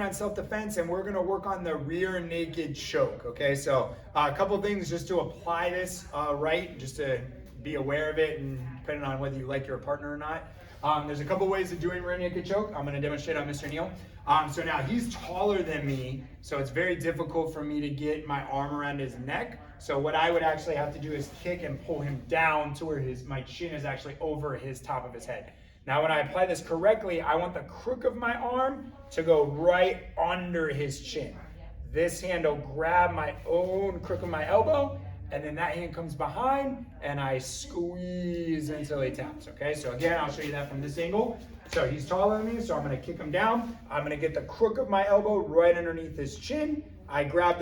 train on self-defense, and we're gonna work on the rear naked choke, okay? So a couple things just to apply this right, just to be aware of it, and depending on whether you like your partner or not. There's a couple ways of doing rear naked choke. I'm gonna demonstrate on Mr. Neil. So now he's taller than me, so it's very difficult for me to get my arm around his neck. So what I would actually have to do is kick and pull him down to where my chin is actually over his top of his head. Now when I apply this correctly, I want the crook of my arm to go right under his chin. This hand will grab my own crook of my elbow, and then that hand comes behind, and I squeeze until he taps, okay? So again, I'll show you that from this angle. So he's taller than me, so I'm gonna kick him down. I'm gonna get the crook of my elbow right underneath his chin. I grab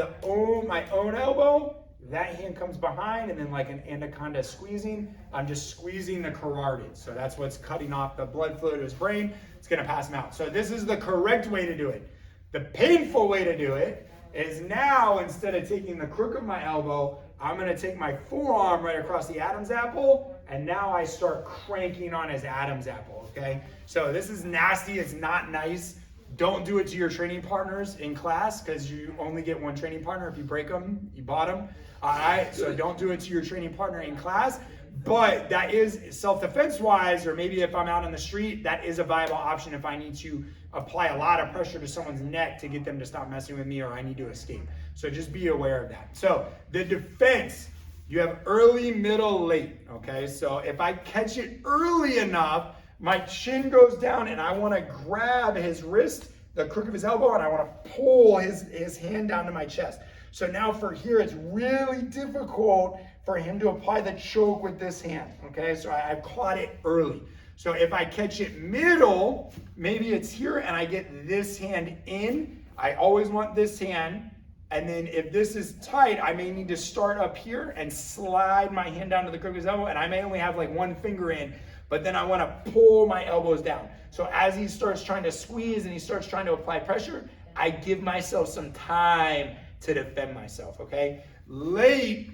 my own elbow, that hand comes behind, and then like an anaconda squeezing, I'm just squeezing the carotid. So that's what's cutting off the blood flow to his brain. It's gonna pass him out. So this is the correct way to do it. The painful way to do it is now, instead of taking the crook of my elbow, I'm gonna take my forearm right across the Adam's apple, and now I start cranking on his Adam's apple, okay? So this is nasty, it's not nice. Don't do it to your training partners in class, because you only get one training partner. If you break them, you bought them. All right, so don't do it to your training partner in class. But that is self-defense wise, or maybe if I'm out on the street, that is a viable option if I need to apply a lot of pressure to someone's neck to get them to stop messing with me, or I need to escape. So just be aware of that. So the defense, you have early, middle, late, okay? So if I catch it early enough, my chin goes down and I want to grab his wrist, the crook of his elbow, and I want to pull his hand down to my chest. So now for here, it's really difficult for him to apply the choke with this hand, okay? So I've caught it early. So if I catch it middle, maybe it's here and I get this hand in. I always want this hand. And then if this is tight, I may need to start up here and slide my hand down to the crook of his elbow, and I may only have like one finger in, but then I want to pull my elbows down. So as he starts trying to squeeze and he starts trying to apply pressure, I give myself some time to defend myself, okay? Late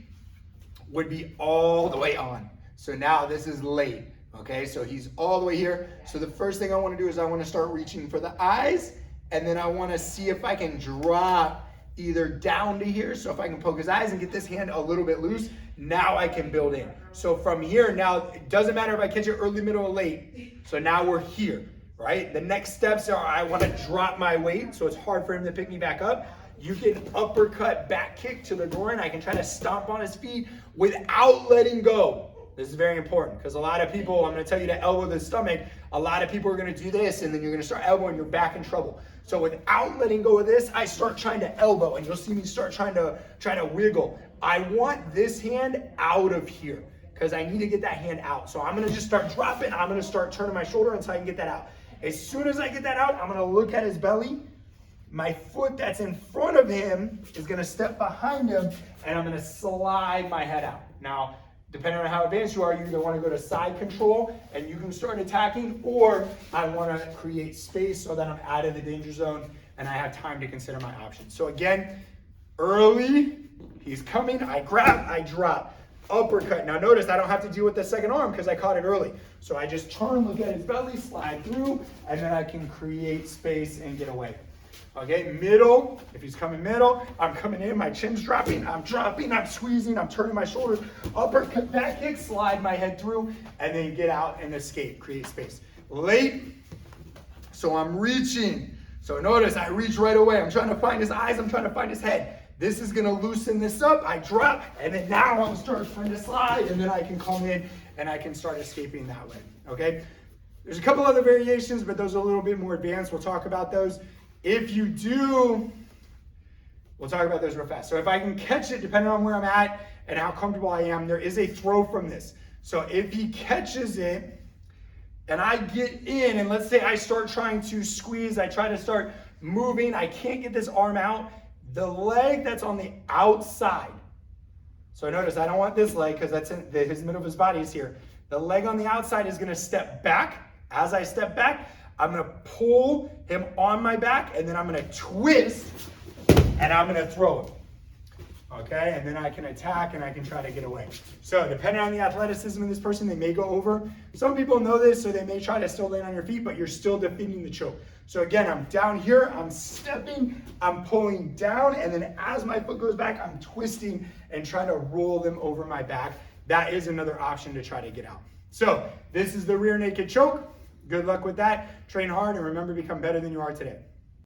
would be all the way on. So now this is late, okay? So he's all the way here. So the first thing I want to do is I want to start reaching for the eyes, and then I want to see if I can drop either down to here. So if I can poke his eyes and get this hand a little bit loose, now I can build in. So from here, now it doesn't matter if I catch it early, middle, or late. So now we're here, right? The next steps are I want to drop my weight, so it's hard for him to pick me back up. You can uppercut back kick to the groin. I can try to stomp on his feet without letting go. This is very important, because a lot of people, I'm going to tell you to elbow the stomach. A lot of people are going to do this, and then you're going to start elbowing, you're back in trouble. So without letting go of this, I start trying to elbow, and you'll see me start trying to wiggle. I want this hand out of here, because I need to get that hand out. So I'm going to just start dropping. I'm going to start turning my shoulder until I can get that out. As soon as I get that out, I'm going to look at his belly. My foot that's in front of him is going to step behind him, and I'm going to slide my head out. Now, depending on how advanced you are, you either want to go to side control and you can start attacking, or I want to create space so that I'm out of the danger zone and I have time to consider my options. So again, early, he's coming, I grab, I drop, uppercut. Now notice I don't have to deal with the second arm because I caught it early. So I just turn, look at his belly, slide through, and then I can create space and get away. Okay, middle, if he's coming middle, I'm coming in, my chin's dropping, I'm squeezing, I'm turning my shoulders, uppercut, back kick, slide my head through, and then get out and escape, create space. Late, so I'm reaching. So notice I reach right away. I'm trying to find his eyes, I'm trying to find his head. This is gonna loosen this up, I drop, and then now I'm starting to slide, and then I can come in and I can start escaping that way, okay? There's a couple other variations, but those are a little bit more advanced. We'll talk about those. If you do, we'll talk about those real fast. So if I can catch it, depending on where I'm at and how comfortable I am, there is a throw from this. So if he catches it and I get in, and let's say I start trying to squeeze, I try to start moving, I can't get this arm out, the leg that's on the outside. So notice I don't want this leg because that's in his middle of his body is here. The leg on the outside is gonna step back. As I step back, I'm gonna pull him on my back, and then I'm gonna twist, and I'm gonna throw him. Okay, and then I can attack and I can try to get away. So depending on the athleticism of this person, they may go over. Some people know this, so they may try to still land on your feet, but you're still defeating the choke. So again, I'm down here, I'm stepping, I'm pulling down, and then as my foot goes back, I'm twisting and trying to roll them over my back. That is another option to try to get out. So this is the rear naked choke. Good luck with that. Train hard and remember to become better than you are today.